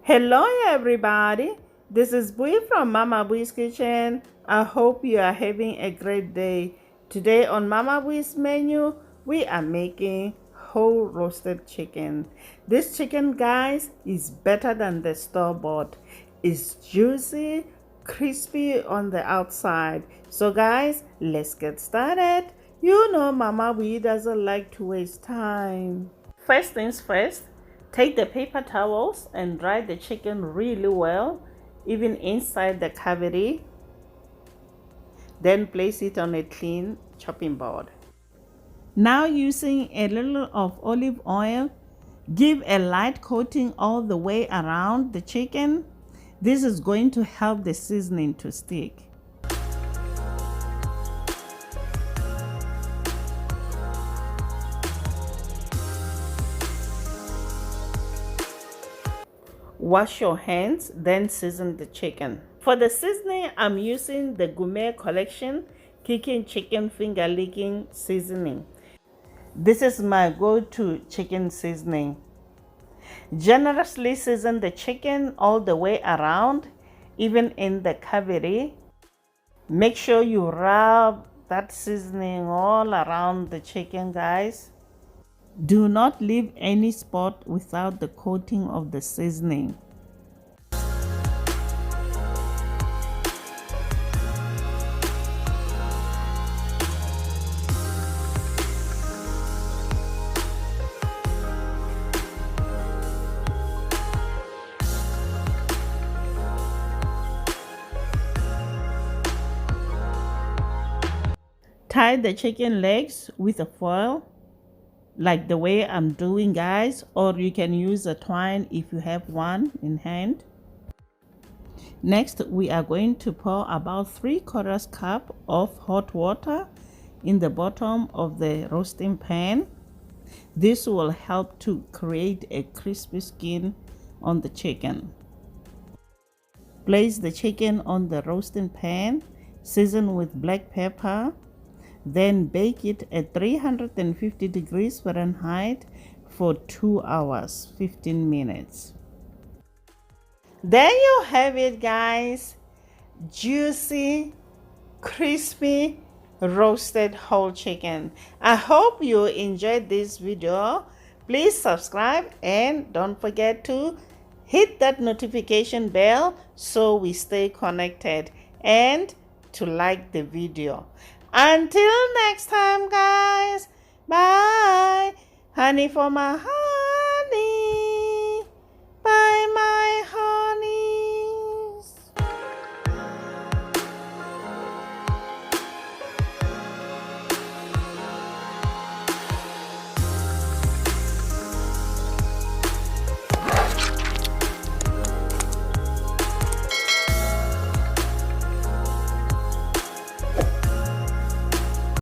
Hello everybody, this is Bui from Mama Bui's Kitchen. I hope you are having a great day. Today on Mama Bui's menu, we are making whole roasted chicken. This chicken, guys, is better than the store-bought. It's juicy, crispy on the outside. So guys, let's get started. You know Mama Bui doesn't like to waste time. First things first, take the paper towels and dry the chicken really well, even inside the cavity. Then place it on a clean chopping board. Now using a little of olive oil, give a light coating all the way around the chicken. This is going to help the seasoning to stick. Wash your hands, then season the chicken. For the seasoning, I'm using the Gourmet Collection Kicking Chicken Finger Licking Seasoning. This is my go-to chicken seasoning. Generously season the chicken all the way around, even in the cavity. Make sure you rub that seasoning all around the chicken, guys. Do not leave any spot without the coating of the seasoning. Tie the chicken legs with a foil, like the way I'm doing, guys, or you can use a twine if you have one in hand. Next, we are going to pour about 3/4 cup of hot water in the bottom of the roasting pan. This will help to create a crispy skin on the chicken. Place the chicken on the roasting pan, season with black pepper. Then bake it at 350 degrees Fahrenheit for 2 hours, 15 minutes. There you have it, guys. Juicy, crispy, roasted whole chicken. I hope you enjoyed this video. Please subscribe and don't forget to hit that notification bell so we stay connected, and to like the video. Until next time, guys. Bye. Honey for my heart.